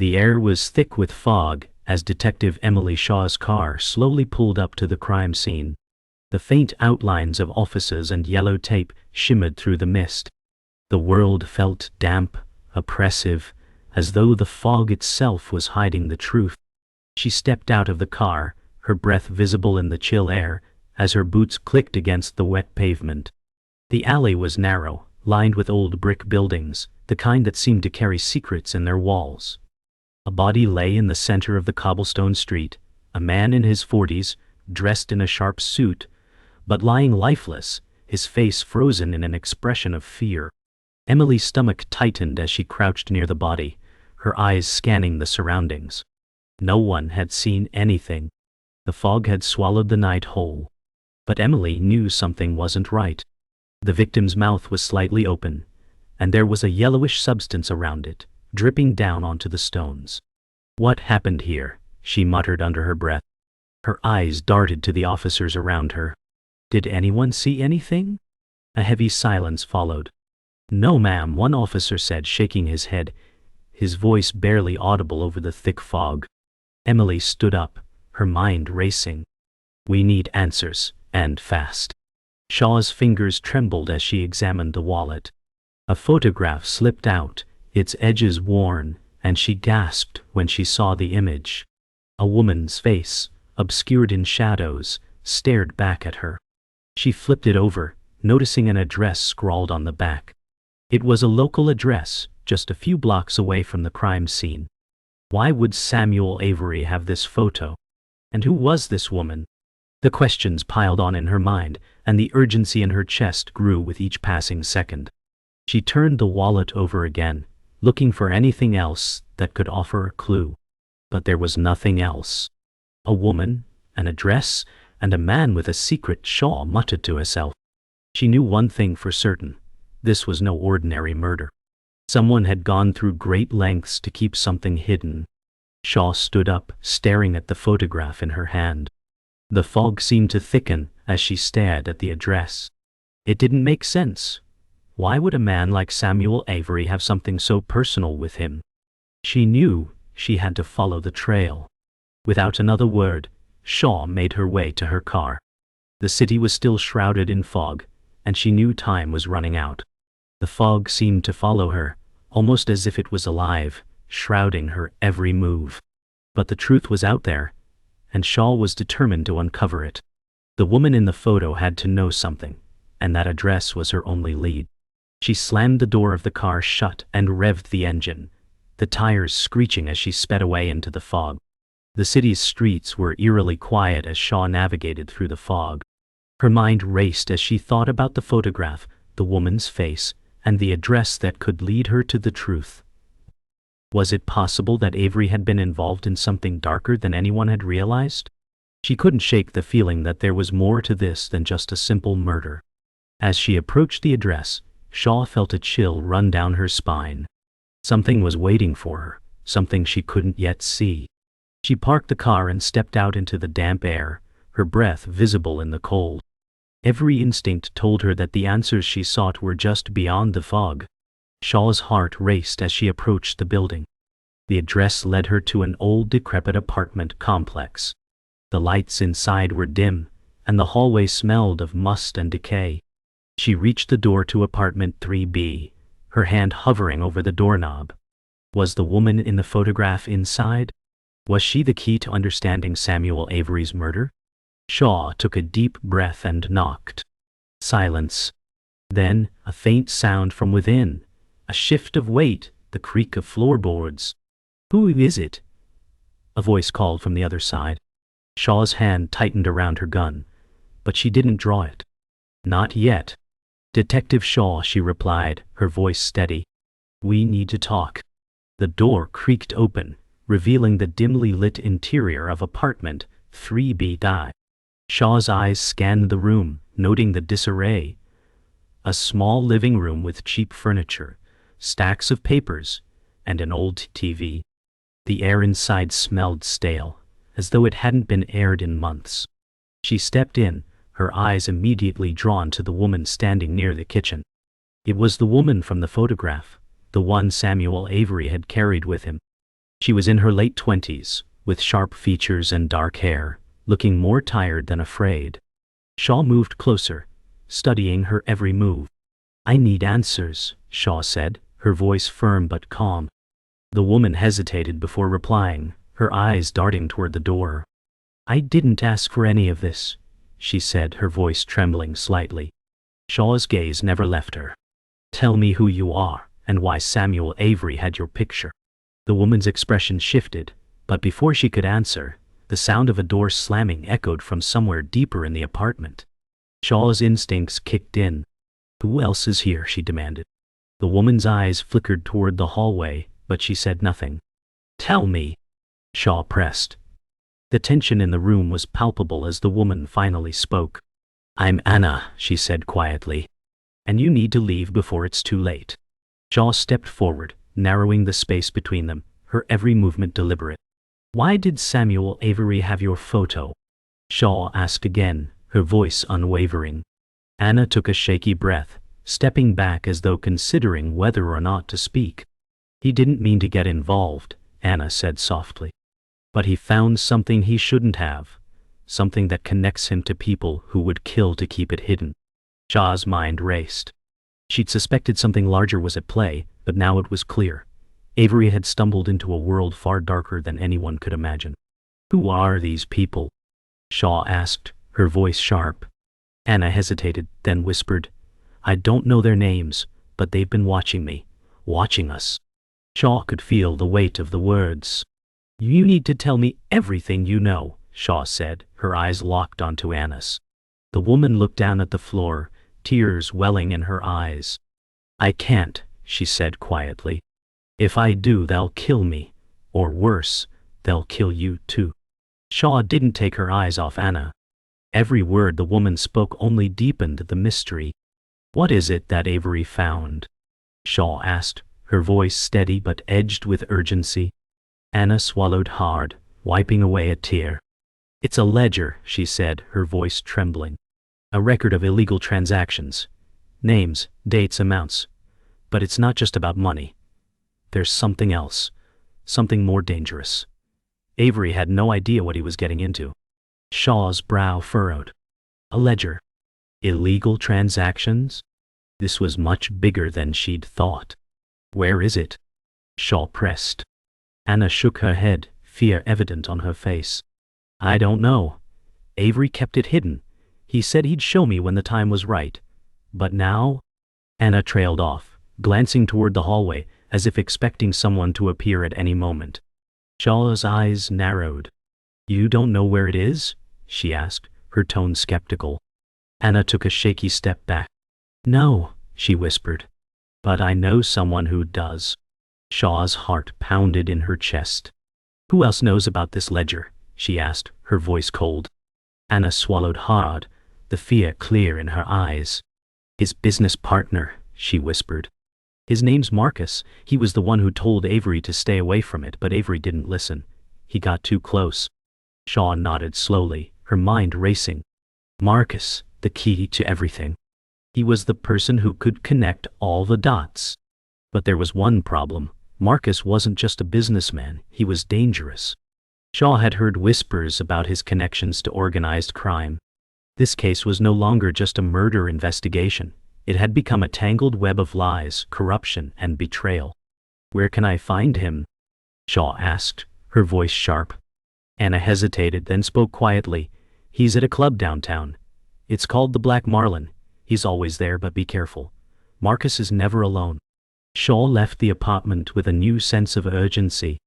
The air was thick with fog as Detective Emily Shaw's car slowly pulled up to the crime scene. The faint outlines of offices and yellow tape shimmered through the mist. The world felt damp, oppressive, as though the fog itself was hiding the truth. She stepped out of the car, her breath visible in the chill air, as her boots clicked against the wet pavement. The alley was narrow, lined with old brick buildings, the kind that seemed to carry secrets in their walls. A body lay in the center of the cobblestone street, a man in his 40s, dressed in a sharp suit, but lying lifeless, his face frozen in an expression of fear. Emily's stomach tightened as she crouched near the body, her eyes scanning the surroundings. No one had seen anything. The fog had swallowed the night whole. But Emily knew something wasn't right. The victim's mouth was slightly open, and there was a yellowish substance around it, dripping down onto the stones. "What happened here?" she muttered under her breath. Her eyes darted to the officers around her. "Did anyone see anything?" A heavy silence followed. "No, ma'am," one officer said, shaking his head, his voice barely audible over the thick fog. Emily stood up, her mind racing. "We need answers, and fast." Shaw's fingers trembled as she examined the wallet. A photograph slipped out, its edges worn, and she gasped when she saw the image. A woman's face, obscured in shadows, stared back at her. She flipped it over, noticing an address scrawled on the back. It was a local address, just a few blocks away from the crime scene. Why would Samuel Avery have this photo? And who was this woman? The questions piled on in her mind, and the urgency in her chest grew with each passing second. She turned the wallet over again, looking for anything else that could offer a clue. But there was nothing else. A woman, an address, and a man with a secret, Shaw muttered to herself. She knew one thing for certain. This was no ordinary murder. Someone had gone through great lengths to keep something hidden. Shaw stood up, staring at the photograph in her hand. The fog seemed to thicken as she stared at the address. It didn't make sense. Why would a man like Samuel Avery have something so personal with him? She knew she had to follow the trail. Without another word, Shaw made her way to her car. The city was still shrouded in fog, and she knew time was running out. The fog seemed to follow her, almost as if it was alive, shrouding her every move. But the truth was out there, and Shaw was determined to uncover it. The woman in the photo had to know something, and that address was her only lead. She slammed the door of the car shut and revved the engine, the tires screeching as she sped away into the fog. The city's streets were eerily quiet as Shaw navigated through the fog. Her mind raced as she thought about the photograph, the woman's face, and the address that could lead her to the truth. Was it possible that Avery had been involved in something darker than anyone had realized? She couldn't shake the feeling that there was more to this than just a simple murder. As she approached the address, Shaw felt a chill run down her spine. Something was waiting for her, something she couldn't yet see. She parked the car and stepped out into the damp air, her breath visible in the cold. Every instinct told her that the answers she sought were just beyond the fog. Shaw's heart raced as she approached the building. The address led her to an old, decrepit apartment complex. The lights inside were dim, and the hallway smelled of must and decay. She reached the door to apartment 3B, her hand hovering over the doorknob. Was the woman in the photograph inside? Was she the key to understanding Samuel Avery's murder? Shaw took a deep breath and knocked. Silence. Then, a faint sound from within. A shift of weight, the creak of floorboards. "Who is it?" a voice called from the other side. Shaw's hand tightened around her gun, but she didn't draw it. "Not yet." "Detective Shaw," she replied, her voice steady. "We need to talk." The door creaked open, revealing the dimly lit interior of apartment 3B. Shaw's eyes scanned the room, noting the disarray. A small living room with cheap furniture, stacks of papers, and an old TV. The air inside smelled stale, as though it hadn't been aired in months. She stepped in, her eyes immediately drawn to the woman standing near the kitchen. It was the woman from the photograph, the one Samuel Avery had carried with him. She was in her late 20s, with sharp features and dark hair, looking more tired than afraid. Shaw moved closer, studying her every move. "I need answers," Shaw said, her voice firm but calm. The woman hesitated before replying, her eyes darting toward the door. "I didn't ask for any of this," she said, her voice trembling slightly. Shaw's gaze never left her. "Tell me who you are, and why Samuel Avery had your picture." The woman's expression shifted, but before she could answer, the sound of a door slamming echoed from somewhere deeper in the apartment. Shaw's instincts kicked in. "Who else is here?" she demanded. The woman's eyes flickered toward the hallway, but she said nothing. "Tell me," Shaw pressed. The tension in the room was palpable as the woman finally spoke. "I'm Anna," she said quietly. "And you need to leave before it's too late." Shaw stepped forward, narrowing the space between them, her every movement deliberate. "Why did Samuel Avery have your photo?" Shaw asked again, her voice unwavering. Anna took a shaky breath, stepping back as though considering whether or not to speak. "He didn't mean to get involved," Anna said softly. "But he found something he shouldn't have, something that connects him to people who would kill to keep it hidden." Shaw's mind raced. She'd suspected something larger was at play, but now it was clear. Avery had stumbled into a world far darker than anyone could imagine. "Who are these people?" Shaw asked, her voice sharp. Anna hesitated, then whispered, "I don't know their names, but they've been watching me, watching us." Shaw could feel the weight of the words. "You need to tell me everything you know," Shaw said, her eyes locked onto Anna's. The woman looked down at the floor, tears welling in her eyes. "I can't," she said quietly. "If I do, they'll kill me. Or worse, they'll kill you too." Shaw didn't take her eyes off Anna. Every word the woman spoke only deepened the mystery. "What is it that Avery found?" Shaw asked, her voice steady but edged with urgency. Anna swallowed hard, wiping away a tear. "It's a ledger," she said, her voice trembling. "A record of illegal transactions. Names, dates, amounts. But it's not just about money. There's something else. Something more dangerous." Avery had no idea what he was getting into. Shaw's brow furrowed. A ledger. Illegal transactions? This was much bigger than she'd thought. "Where is it?" Shaw pressed. Anna shook her head, fear evident on her face. "I don't know. Avery kept it hidden. He said he'd show me when the time was right. But now?" Anna trailed off, glancing toward the hallway, as if expecting someone to appear at any moment. Shaw's eyes narrowed. "You don't know where it is?" she asked, her tone skeptical. Anna took a shaky step back. "No," she whispered. "But I know someone who does." Shaw's heart pounded in her chest. "Who else knows about this ledger?" she asked, her voice cold. Anna swallowed hard, the fear clear in her eyes. "His business partner," she whispered. "His name's Marcus. He was the one who told Avery to stay away from it, but Avery didn't listen. He got too close." Shaw nodded slowly, her mind racing. Marcus, the key to everything. He was the person who could connect all the dots. But there was one problem. Marcus wasn't just a businessman, he was dangerous. Shaw had heard whispers about his connections to organized crime. This case was no longer just a murder investigation. It had become a tangled web of lies, corruption, and betrayal. "Where can I find him?" Shaw asked, her voice sharp. Anna hesitated, then spoke quietly. "He's at a club downtown. It's called the Black Marlin. He's always there, but be careful. Marcus is never alone." Shaw left the apartment with a new sense of urgency.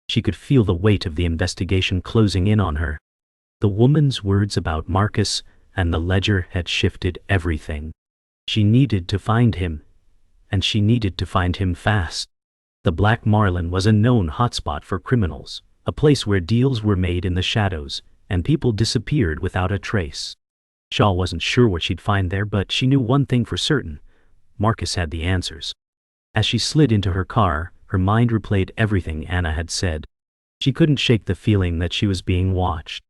She could feel the weight of the investigation closing in on her. The woman's words about Marcus and the ledger had shifted everything. She needed to find him, and she needed to find him fast. The Black Marlin was a known hotspot for criminals, a place where deals were made in the shadows, and people disappeared without a trace. Shaw wasn't sure what she'd find there, but she knew one thing for certain. Marcus had the answers. As she slid into her car, her mind replayed everything Anna had said. She couldn't shake the feeling that she was being watched.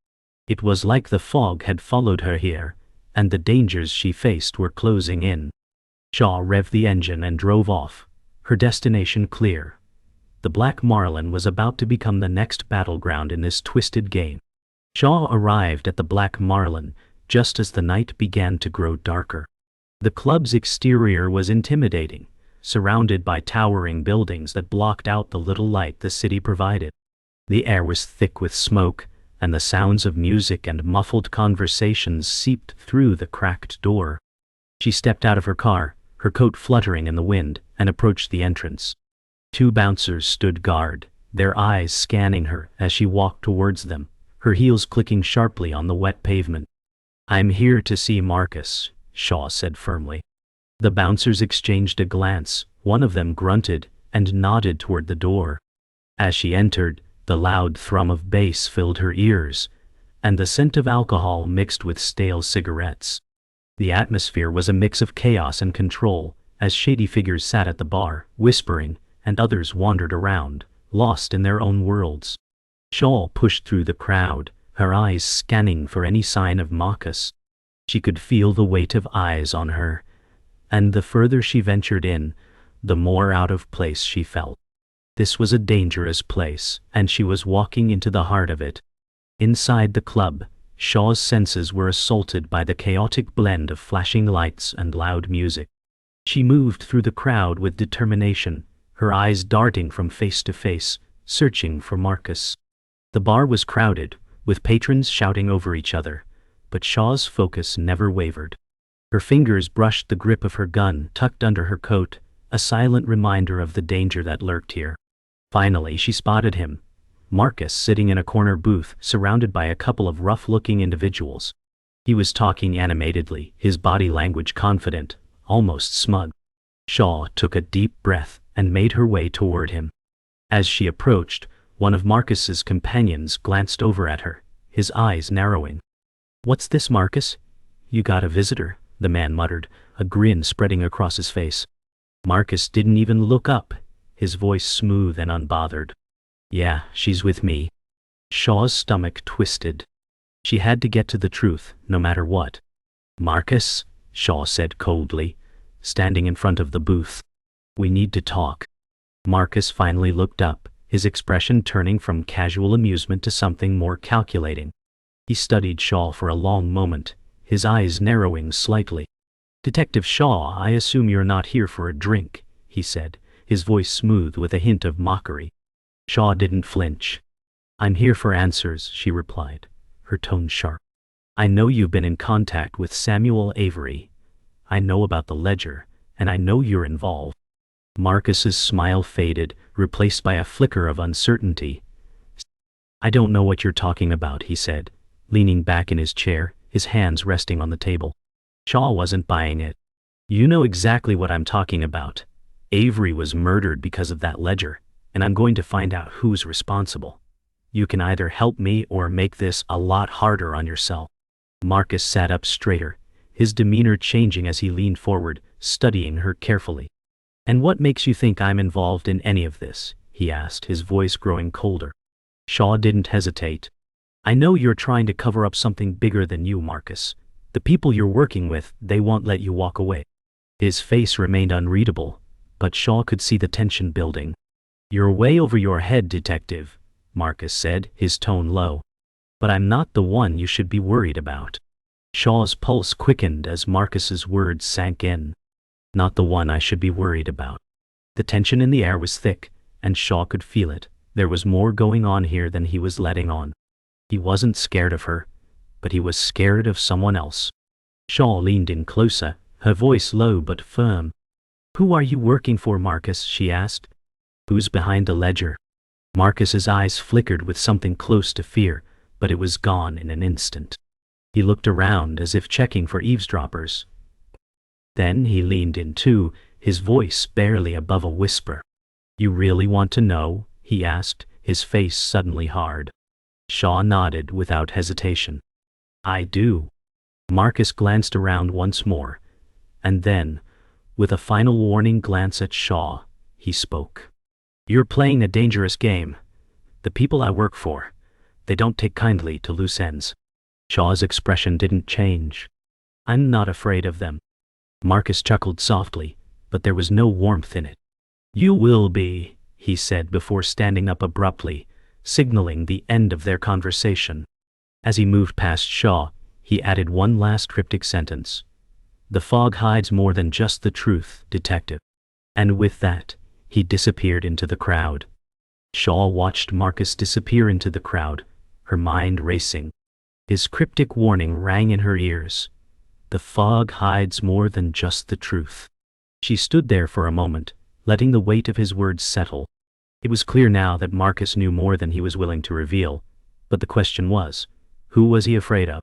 It was like the fog had followed her here, and the dangers she faced were closing in. Shaw revved the engine and drove off, her destination clear. The Black Marlin was about to become the next battleground in this twisted game. Shaw arrived at the Black Marlin just as the night began to grow darker. The club's exterior was intimidating, surrounded by towering buildings that blocked out the little light the city provided. The air was thick with smoke, and the sounds of music and muffled conversations seeped through the cracked door. She stepped out of her car, her coat fluttering in the wind, and approached the entrance. 2 bouncers stood guard, their eyes scanning her as she walked towards them, her heels clicking sharply on the wet pavement. "I'm here to see Marcus," Shaw said firmly. The bouncers exchanged a glance, one of them grunted and nodded toward the door. As she entered, the loud thrum of bass filled her ears, and the scent of alcohol mixed with stale cigarettes. The atmosphere was a mix of chaos and control, as shady figures sat at the bar, whispering, and others wandered around, lost in their own worlds. Shaw pushed through the crowd, her eyes scanning for any sign of Marcus. She could feel the weight of eyes on her, and the further she ventured in, the more out of place she felt. This was a dangerous place, and she was walking into the heart of it. Inside the club, Shaw's senses were assaulted by the chaotic blend of flashing lights and loud music. She moved through the crowd with determination, her eyes darting from face to face, searching for Marcus. The bar was crowded, with patrons shouting over each other, but Shaw's focus never wavered. Her fingers brushed the grip of her gun tucked under her coat, a silent reminder of the danger that lurked here. Finally, she spotted him, Marcus, sitting in a corner booth, surrounded by a couple of rough-looking individuals. He was talking animatedly, his body language confident, almost smug. Shaw took a deep breath and made her way toward him. As she approached, one of Marcus's companions glanced over at her, his eyes narrowing. "What's this, Marcus? You got a visitor," the man muttered, a grin spreading across his face. Marcus didn't even look up, his voice smooth and unbothered. "Yeah, she's with me." Shaw's stomach twisted. She had to get to the truth, no matter what. "Marcus," Shaw said coldly, standing in front of the booth. "We need to talk." Marcus finally looked up, his expression turning from casual amusement to something more calculating. He studied Shaw for a long moment, his eyes narrowing slightly. "Detective Shaw, I assume you're not here for a drink," he said, his voice smooth with a hint of mockery. Shaw didn't flinch. "I'm here for answers," she replied, her tone sharp. "I know you've been in contact with Samuel Avery. I know about the ledger, and I know you're involved." Marcus's smile faded, replaced by a flicker of uncertainty. "I don't know what you're talking about," he said, leaning back in his chair, his hands resting on the table. Shaw wasn't buying it. "You know exactly what I'm talking about. Avery was murdered because of that ledger, and I'm going to find out who's responsible. You can either help me or make this a lot harder on yourself." Marcus sat up straighter, his demeanor changing as he leaned forward, studying her carefully. "And what makes you think I'm involved in any of this?" he asked, his voice growing colder. Shaw didn't hesitate. "I know you're trying to cover up something bigger than you, Marcus. The people you're working with, they won't let you walk away." His face remained unreadable, but Shaw could see the tension building. "You're way over your head, detective," Marcus said, his tone low. "But I'm not the one you should be worried about." Shaw's pulse quickened as Marcus's words sank in. "Not the one I should be worried about." The tension in the air was thick, and Shaw could feel it. There was more going on here than he was letting on. He wasn't scared of her, but he was scared of someone else. Shaw leaned in closer, her voice low but firm. "Who are you working for, Marcus?" she asked. "Who's behind the ledger?" Marcus's eyes flickered with something close to fear, but it was gone in an instant. He looked around as if checking for eavesdroppers. Then he leaned in too, his voice barely above a whisper. "You really want to know?" he asked, his face suddenly hard. Shaw nodded without hesitation. "I do." Marcus glanced around once more, and then, with a final warning glance at Shaw, he spoke. "You're playing a dangerous game. The people I work for, they don't take kindly to loose ends." Shaw's expression didn't change. "I'm not afraid of them." Marcus chuckled softly, but there was no warmth in it. "You will be," he said before standing up abruptly, signaling the end of their conversation. As he moved past Shaw, he added one last cryptic sentence. The fog hides more than just the truth, detective. And with that, he disappeared into the crowd. Shaw watched Marcus disappear into the crowd, her mind racing. His cryptic warning rang in her ears. The fog hides more than just the truth. She stood there for a moment, letting the weight of his words settle. It was clear now that Marcus knew more than he was willing to reveal, but the question was, who was he afraid of?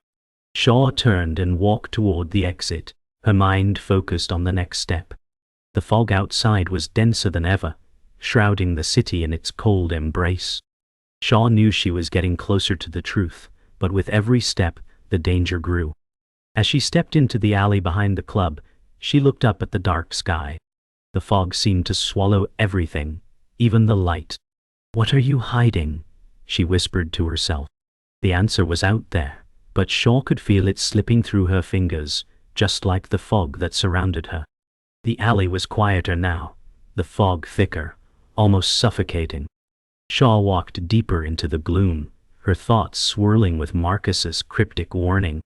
Shaw turned and walked toward the exit, her mind focused on the next step. The fog outside was denser than ever, shrouding the city in its cold embrace. Shaw knew she was getting closer to the truth, but with every step, the danger grew. As she stepped into the alley behind the club, she looked up at the dark sky. The fog seemed to swallow everything, even the light. "What are you hiding?" she whispered to herself. The answer was out there, but Shaw could feel it slipping through her fingers, just like the fog that surrounded her. The alley was quieter now, the fog thicker, almost suffocating. Shaw walked deeper into the gloom, her thoughts swirling with Marcus's cryptic warning.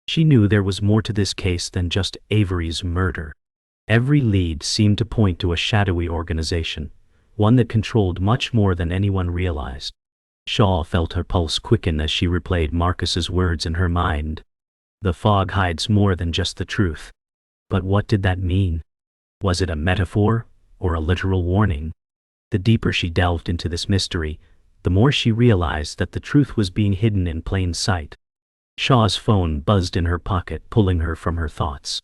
She knew there was more to this case than just Avery's murder. Every lead seemed to point to a shadowy organization, one that controlled much more than anyone realized. Shaw felt her pulse quicken as she replayed Marcus's words in her mind. The fog hides more than just the truth. But what did that mean? Was it a metaphor, or a literal warning? The deeper she delved into this mystery, the more she realized that the truth was being hidden in plain sight. Shaw's phone buzzed in her pocket, pulling her from her thoughts.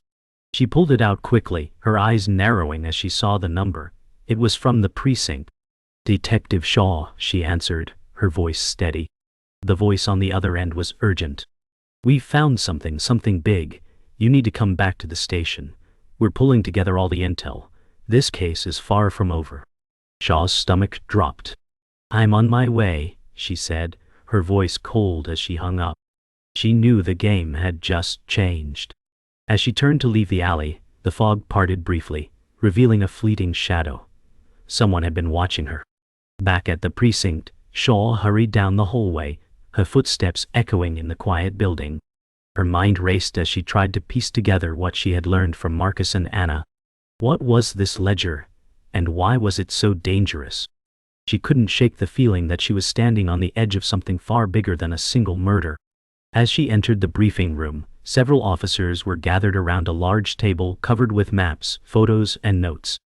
She pulled it out quickly, her eyes narrowing as she saw the number. It was from the precinct. "Detective Shaw," she answered, her voice steady. The voice on the other end was urgent. "We've found something big. You need to come back to the station. We're pulling together all the intel. This case is far from over." Shaw's stomach dropped. "I'm on my way," she said, her voice cold as she hung up. She knew the game had just changed. As she turned to leave the alley, the fog parted briefly, revealing a fleeting shadow. Someone had been watching her. Back at the precinct, Shaw hurried down the hallway, her footsteps echoing in the quiet building. Her mind raced as she tried to piece together what she had learned from Marcus and Anna. What was this ledger, and why was it so dangerous? She couldn't shake the feeling that she was standing on the edge of something far bigger than a single murder. As she entered the briefing room, several officers were gathered around a large table covered with maps, photos, and notes.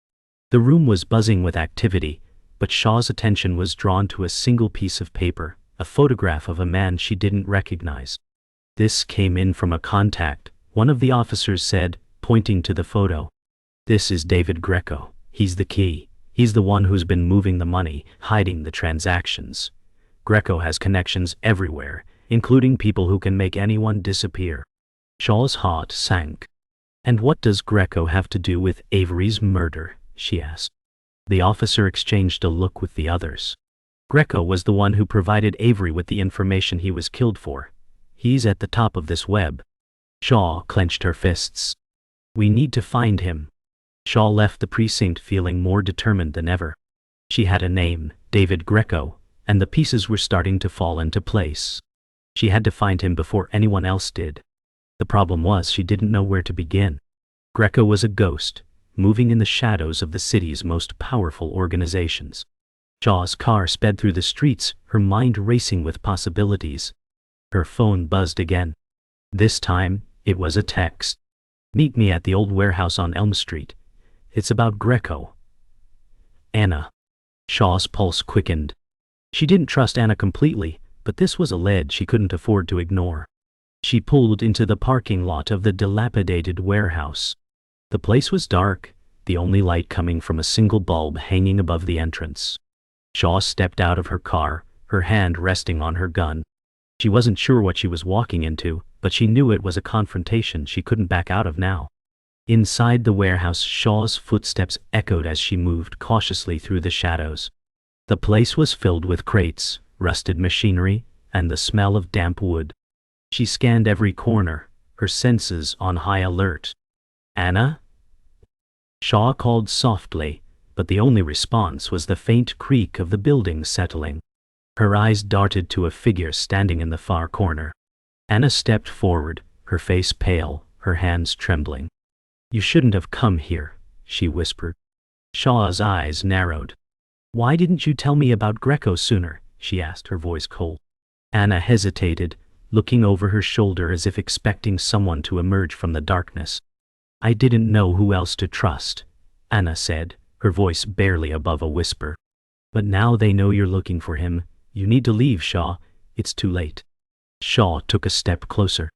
The room was buzzing with activity, but Shaw's attention was drawn to a single piece of paper, a photograph of a man she didn't recognize. "This came in from a contact," one of the officers said, pointing to the photo. "This is David Greco. He's the key. He's the one who's been moving the money, hiding the transactions. Greco has connections everywhere, including people who can make anyone disappear." Shaw's heart sank. "And what does Greco have to do with Avery's murder?" she asked. The officer exchanged a look with the others. "Greco was the one who provided Avery with the information he was killed for. He's at the top of this web." Shaw clenched her fists. "We need to find him." Shaw left the precinct feeling more determined than ever. She had a name, David Greco, and the pieces were starting to fall into place. She had to find him before anyone else did. The problem was she didn't know where to begin. Greco was a ghost, moving in the shadows of the city's most powerful organizations. Shaw's car sped through the streets, her mind racing with possibilities. Her phone buzzed again. This time, it was a text. "Meet me at the old warehouse on Elm Street. It's about Greco. Anna." Shaw's pulse quickened. She didn't trust Anna completely, but this was a lead she couldn't afford to ignore. She pulled into the parking lot of the dilapidated warehouse. The place was dark, the only light coming from a single bulb hanging above the entrance. Shaw stepped out of her car, her hand resting on her gun. She wasn't sure what she was walking into, but she knew it was a confrontation she couldn't back out of now. Inside the warehouse, Shaw's footsteps echoed as she moved cautiously through the shadows. The place was filled with crates, rusted machinery, and the smell of damp wood. She scanned every corner, her senses on high alert. "Anna?" Shaw called softly, but the only response was the faint creak of the building settling. Her eyes darted to a figure standing in the far corner. Anna stepped forward, her face pale, her hands trembling. "You shouldn't have come here," she whispered. Shaw's eyes narrowed. "Why didn't you tell me about Greco sooner?" she asked, her voice cold. Anna hesitated, looking over her shoulder as if expecting someone to emerge from the darkness. "I didn't know who else to trust," Anna said, her voice barely above a whisper. "But now they know you're looking for him. You need to leave, Shaw. It's too late." Shaw took a step closer.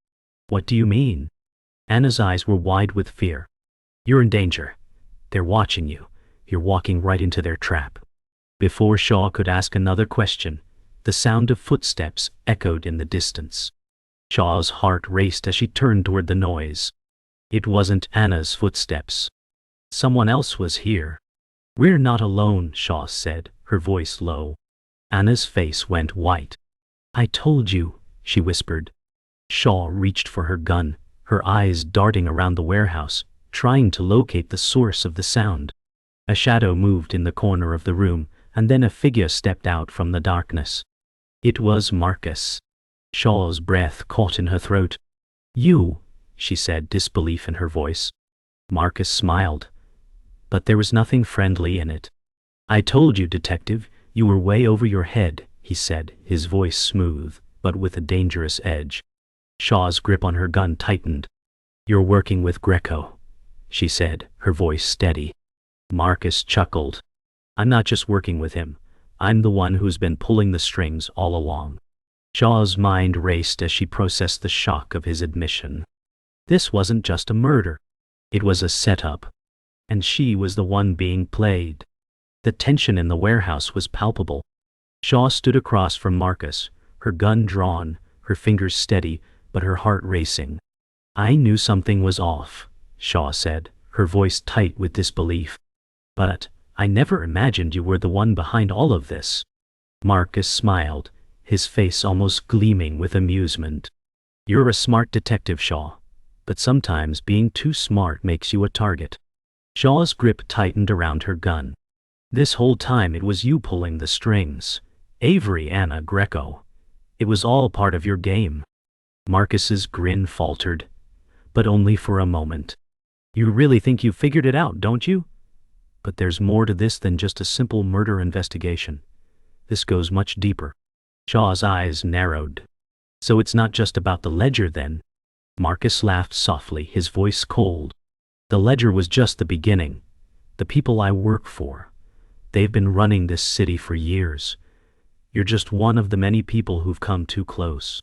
"What do you mean?" Anna's eyes were wide with fear. "You're in danger. They're watching you. You're walking right into their trap." Before Shaw could ask another question, the sound of footsteps echoed in the distance. Shaw's heart raced as she turned toward the noise. It wasn't Anna's footsteps. Someone else was here. "We're not alone," Shaw said, her voice low. Anna's face went white. "I told you," she whispered. Shaw reached for her gun, her eyes darting around the warehouse, trying to locate the source of the sound. A shadow moved in the corner of the room, and then a figure stepped out from the darkness. It was Marcus. Shaw's breath caught in her throat. "You," she said, disbelief in her voice. Marcus smiled, but there was nothing friendly in it. "I told you, Detective, you were way over your head," he said, his voice smooth, but with a dangerous edge. Shaw's grip on her gun tightened. "You're working with Greco," she said, her voice steady. Marcus chuckled. "I'm not just working with him. I'm the one who's been pulling the strings all along." Shaw's mind raced as she processed the shock of his admission. This wasn't just a murder. It was a setup. And she was the one being played. The tension in the warehouse was palpable. Shaw stood across from Marcus, her gun drawn, her fingers steady, but her heart racing. "I knew something was off," Shaw said, her voice tight with disbelief. "But I never imagined you were the one behind all of this." Marcus smiled, his face almost gleaming with amusement. "You're a smart detective, Shaw, but sometimes being too smart makes you a target." Shaw's grip tightened around her gun. "This whole time it was you pulling the strings. Avery, Anna, Greco. It was all part of your game." Marcus's grin faltered, but only for a moment. "You really think you figured it out, don't you? But there's more to this than just a simple murder investigation. This goes much deeper." Shaw's eyes narrowed. "So it's not just about the ledger then?" Marcus laughed softly, his voice cold. "The ledger was just the beginning. The people I work for. They've been running this city for years. You're just one of the many people who've come too close."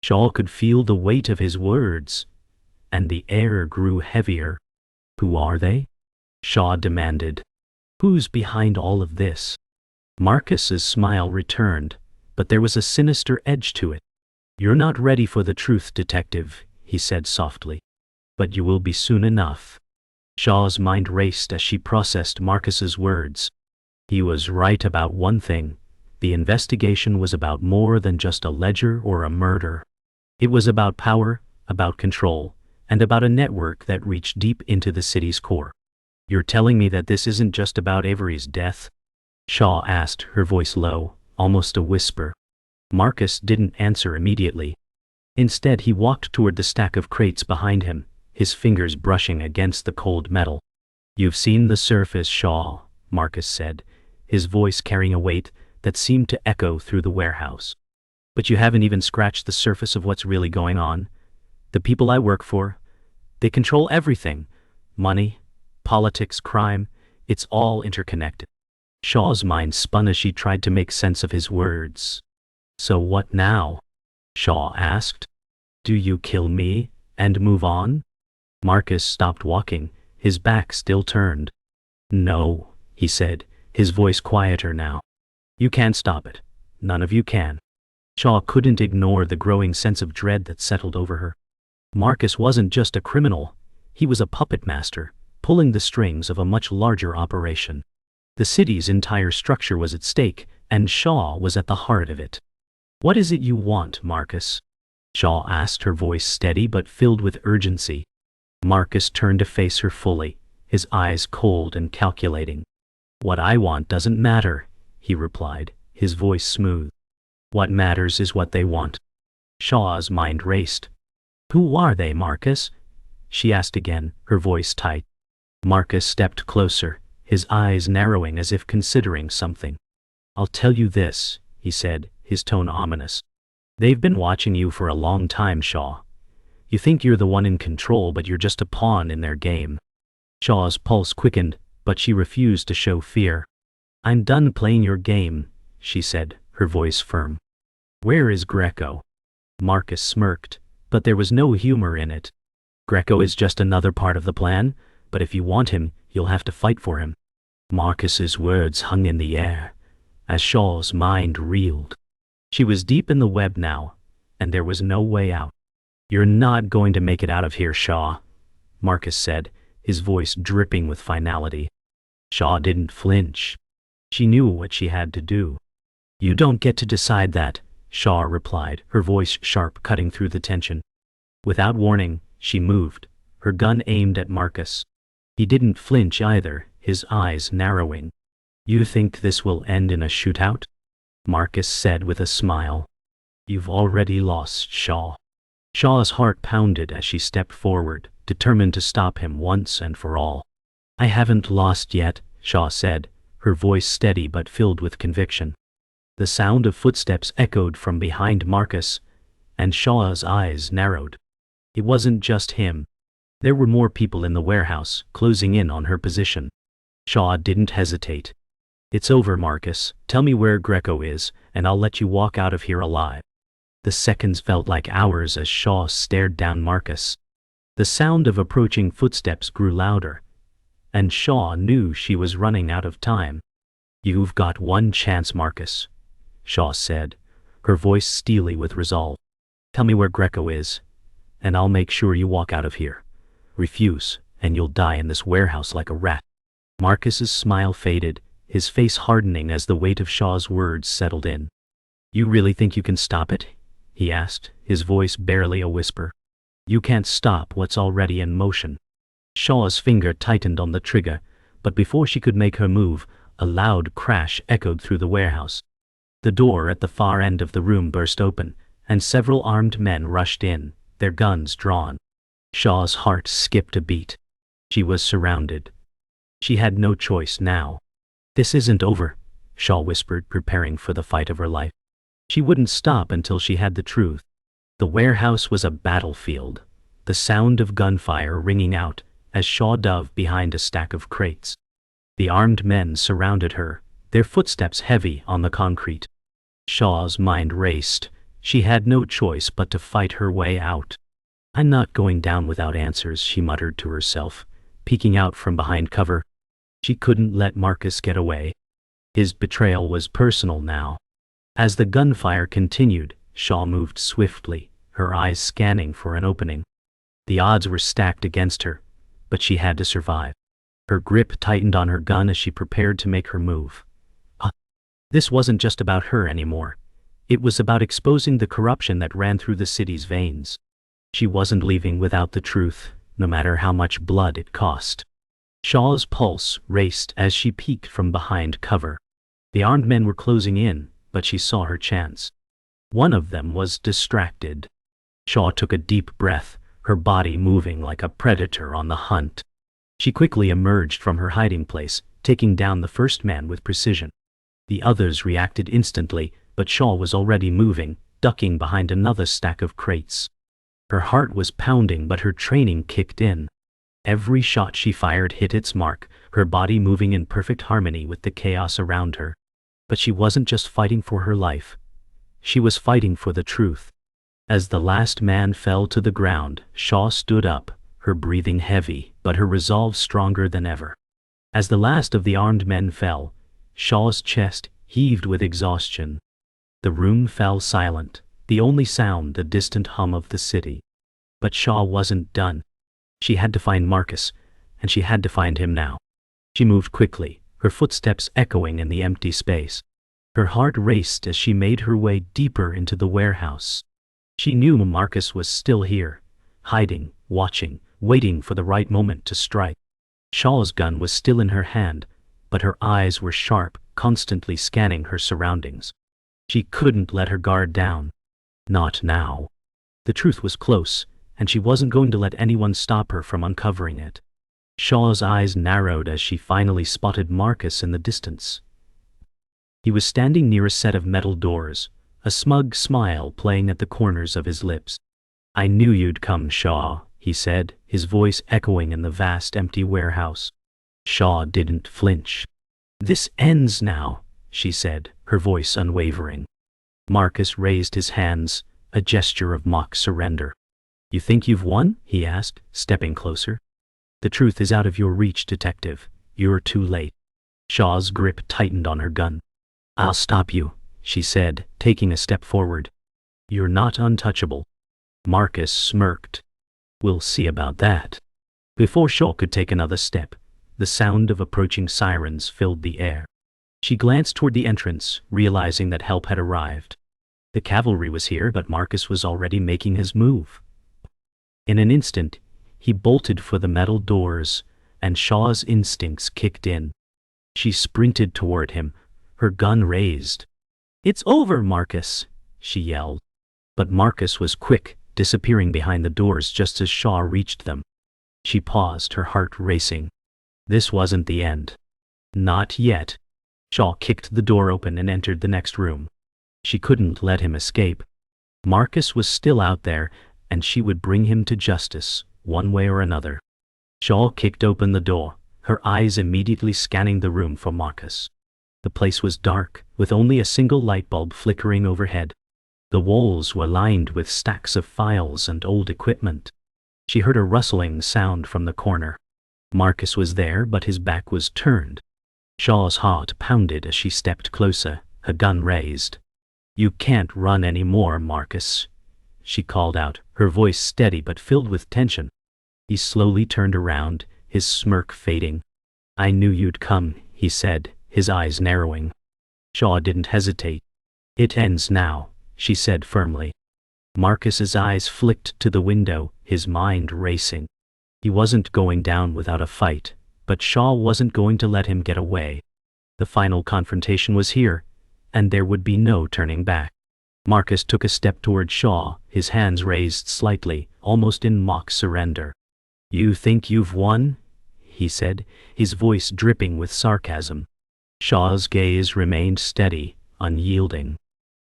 Shaw could feel the weight of his words, and the air grew heavier. "Who are they?" Shaw demanded. "Who's behind all of this?" Marcus's smile returned, but there was a sinister edge to it. "You're not ready for the truth, Detective," he said softly. "But you will be soon enough." Shaw's mind raced as she processed Marcus's words. He was right about one thing. The investigation was about more than just a ledger or a murder. It was about power, about control, and about a network that reached deep into the city's core. "You're telling me that this isn't just about Avery's death?" Shaw asked, her voice low, almost a whisper. Marcus didn't answer immediately. Instead, he walked toward the stack of crates behind him, his fingers brushing against the cold metal. "You've seen the surface, Shaw," Marcus said, his voice carrying a weight that seemed to echo through the warehouse. "But you haven't even scratched the surface of what's really going on. The people I work for, they control everything. Money, politics, crime, it's all interconnected." Shaw's mind spun as she tried to make sense of his words. "So what now?" Shaw asked. "Do you kill me and move on?" Marcus stopped walking, his back still turned. "No," he said, his voice quieter now. "You can't stop it. None of you can." Shaw couldn't ignore the growing sense of dread that settled over her. Marcus wasn't just a criminal. He was a puppet master, pulling the strings of a much larger operation. The city's entire structure was at stake, and Shaw was at the heart of it. "What is it you want, Marcus?" Shaw asked, her voice steady but filled with urgency. Marcus turned to face her fully, his eyes cold and calculating. What I want doesn't matter, he replied, his voice smooth. What matters is what they want. Shaw's mind raced. Who are they, Marcus? She asked again, her voice tight. Marcus stepped closer, his eyes narrowing as if considering something. I'll tell you this, he said, his tone ominous. They've been watching you for a long time, Shaw. You think you're the one in control, but you're just a pawn in their game. Shaw's pulse quickened, but she refused to show fear. I'm done playing your game, she said, her voice firm. Where is Greco? Marcus smirked, but there was no humor in it. Greco is just another part of the plan, but if you want him, you'll have to fight for him. Marcus's words hung in the air, as Shaw's mind reeled. She was deep in the web now, and there was no way out. You're not going to make it out of here, Shaw, Marcus said, his voice dripping with finality. Shaw didn't flinch. She knew what she had to do. You don't get to decide that, Shaw replied, her voice sharp, cutting through the tension. Without warning, she moved, her gun aimed at Marcus. He didn't flinch either, his eyes narrowing. You think this will end in a shootout? Marcus said with a smile. You've already lost, Shaw. Shaw's heart pounded as she stepped forward, determined to stop him once and for all. I haven't lost yet, Shaw said, her voice steady but filled with conviction. The sound of footsteps echoed from behind Marcus, and Shaw's eyes narrowed. It wasn't just him. There were more people in the warehouse, closing in on her position. Shaw didn't hesitate. It's over, Marcus. Tell me where Greco is, and I'll let you walk out of here alive. The seconds felt like hours as Shaw stared down Marcus. The sound of approaching footsteps grew louder, and Shaw knew she was running out of time. You've got one chance, Marcus, Shaw said, her voice steely with resolve. Tell me where Greco is, and I'll make sure you walk out of here. Refuse, and you'll die in this warehouse like a rat. Marcus's smile faded, his face hardening as the weight of Shaw's words settled in. You really think you can stop it? He asked, his voice barely a whisper. You can't stop what's already in motion. Shaw's finger tightened on the trigger, but before she could make her move, a loud crash echoed through the warehouse. The door at the far end of the room burst open, and several armed men rushed in, their guns drawn. Shaw's heart skipped a beat. She was surrounded. She had no choice now. This isn't over, Shaw whispered, preparing for the fight of her life. She wouldn't stop until she had the truth. The warehouse was a battlefield, the sound of gunfire ringing out as Shaw dove behind a stack of crates. The armed men surrounded her, their footsteps heavy on the concrete. Shaw's mind raced. She had no choice but to fight her way out. I'm not going down without answers, she muttered to herself, peeking out from behind cover. She couldn't let Marcus get away. His betrayal was personal now. As the gunfire continued, Shaw moved swiftly, her eyes scanning for an opening. The odds were stacked against her, but she had to survive. Her grip tightened on her gun as she prepared to make her move. This wasn't just about her anymore. It was about exposing the corruption that ran through the city's veins. She wasn't leaving without the truth, no matter how much blood it cost. Shaw's pulse raced as she peeked from behind cover. The armed men were closing in, but she saw her chance. One of them was distracted. Shaw took a deep breath, her body moving like a predator on the hunt. She quickly emerged from her hiding place, taking down the first man with precision. The others reacted instantly, but Shaw was already moving, ducking behind another stack of crates. Her heart was pounding, but her training kicked in. Every shot she fired hit its mark, her body moving in perfect harmony with the chaos around her. But she wasn't just fighting for her life. She was fighting for the truth. As the last man fell to the ground, Shaw stood up, her breathing heavy, but her resolve stronger than ever. As the last of the armed men fell, Shaw's chest heaved with exhaustion. The room fell silent, the only sound the distant hum of the city. But Shaw wasn't done. She had to find Marcus, and she had to find him now. She moved quickly, her footsteps echoing in the empty space. Her heart raced as she made her way deeper into the warehouse. She knew Marcus was still here, hiding, watching, waiting for the right moment to strike. Shaw's gun was still in her hand, but her eyes were sharp, constantly scanning her surroundings. She couldn't let her guard down. Not now. The truth was close, and she wasn't going to let anyone stop her from uncovering it. Shaw's eyes narrowed as she finally spotted Marcus in the distance. He was standing near a set of metal doors, a smug smile playing at the corners of his lips. "I knew you'd come, Shaw," he said, his voice echoing in the vast empty warehouse. Shaw didn't flinch. "This ends now," she said, her voice unwavering. Marcus raised his hands, a gesture of mock surrender. "You think you've won?" he asked, stepping closer. "The truth is out of your reach, detective. You're too late." Shaw's grip tightened on her gun. "I'll stop you," she said, taking a step forward. "You're not untouchable." Marcus smirked. "We'll see about that." Before Shaw could take another step, the sound of approaching sirens filled the air. She glanced toward the entrance, realizing that help had arrived. The cavalry was here, but Marcus was already making his move. In an instant, he bolted for the metal doors, and Shaw's instincts kicked in. She sprinted toward him, her gun raised. "It's over, Marcus," she yelled. But Marcus was quick, disappearing behind the doors just as Shaw reached them. She paused, her heart racing. This wasn't the end. Not yet. Shaw kicked the door open and entered the next room. She couldn't let him escape. Marcus was still out there, and she would bring him to justice, one way or another. Shaw kicked open the door, her eyes immediately scanning the room for Marcus. The place was dark, with only a single light bulb flickering overhead. The walls were lined with stacks of files and old equipment. She heard a rustling sound from the corner. Marcus was there, but his back was turned. Shaw's heart pounded as she stepped closer, her gun raised. "You can't run anymore, Marcus," she called out, her voice steady but filled with tension. He slowly turned around, his smirk fading. "I knew you'd come," he said, his eyes narrowing. Shaw didn't hesitate. "It ends now," she said firmly. Marcus's eyes flicked to the window, his mind racing. He wasn't going down without a fight, but Shaw wasn't going to let him get away. The final confrontation was here, and there would be no turning back. Marcus took a step toward Shaw, his hands raised slightly, almost in mock surrender. "You think you've won?" he said, his voice dripping with sarcasm. Shaw's gaze remained steady, unyielding.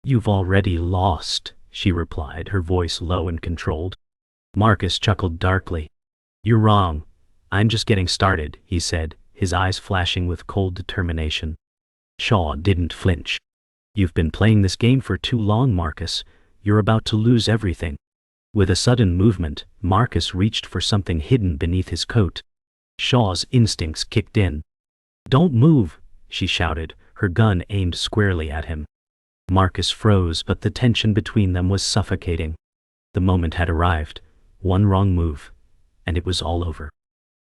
"You've already lost," she replied, her voice low and controlled. Marcus chuckled darkly. "You're wrong. I'm just getting started," he said, his eyes flashing with cold determination. Shaw didn't flinch. "You've been playing this game for too long, Marcus. You're about to lose everything." With a sudden movement, Marcus reached for something hidden beneath his coat. Shaw's instincts kicked in. "Don't move," she shouted, her gun aimed squarely at him. Marcus froze, but the tension between them was suffocating. The moment had arrived. One wrong move, and it was all over.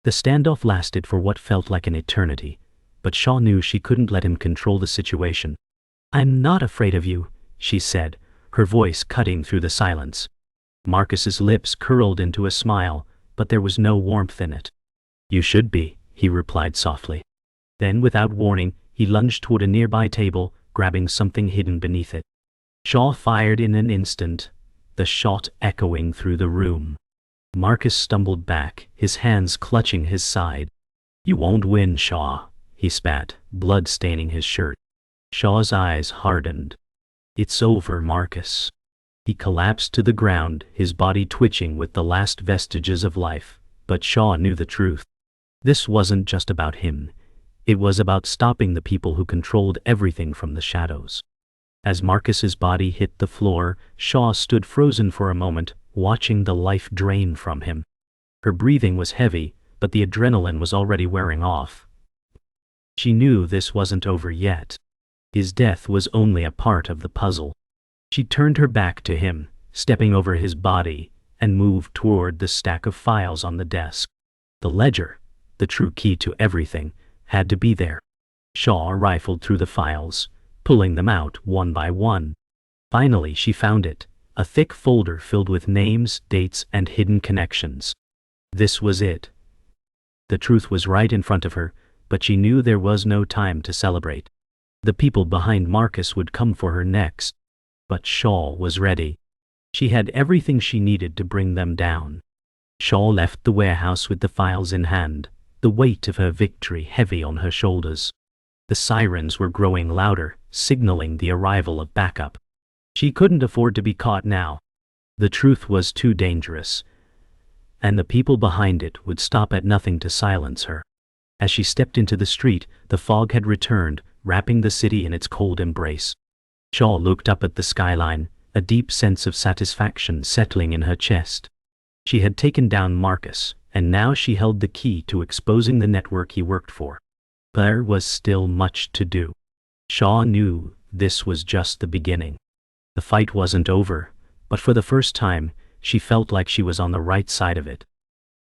The standoff lasted for what felt like an eternity, but Shaw knew she couldn't let him control the situation. "I'm not afraid of you," she said, her voice cutting through the silence. Marcus's lips curled into a smile, but there was no warmth in it. "You should be," he replied softly. Then, without warning, he lunged toward a nearby table, grabbing something hidden beneath it. Shaw fired in an instant, the shot echoing through the room. Marcus stumbled back, his hands clutching his side. "You won't win, Shaw," he spat, blood staining his shirt. Shaw's eyes hardened. "It's over, Marcus." He collapsed to the ground, his body twitching with the last vestiges of life, but Shaw knew the truth. This wasn't just about him. It was about stopping the people who controlled everything from the shadows. As Marcus's body hit the floor, Shaw stood frozen for a moment, watching the life drain from him. Her breathing was heavy, but the adrenaline was already wearing off. She knew this wasn't over yet. His death was only a part of the puzzle. She turned her back to him, stepping over his body, and moved toward the stack of files on the desk. The ledger, the true key to everything, had to be there. Shaw rifled through the files, pulling them out one by one. Finally, she found it, a thick folder filled with names, dates, and hidden connections. This was it. The truth was right in front of her, but she knew there was no time to celebrate. The people behind Marcus would come for her next. But Shaw was ready. She had everything she needed to bring them down. Shaw left the warehouse with the files in hand, the weight of her victory heavy on her shoulders. The sirens were growing louder, signaling the arrival of backup. She couldn't afford to be caught now. The truth was too dangerous, and the people behind it would stop at nothing to silence her. As she stepped into the street, the fog had returned, wrapping the city in its cold embrace. Shaw looked up at the skyline, a deep sense of satisfaction settling in her chest. She had taken down Marcus, and now she held the key to exposing the network he worked for. There was still much to do. Shaw knew this was just the beginning. The fight wasn't over, but for the first time, she felt like she was on the right side of it.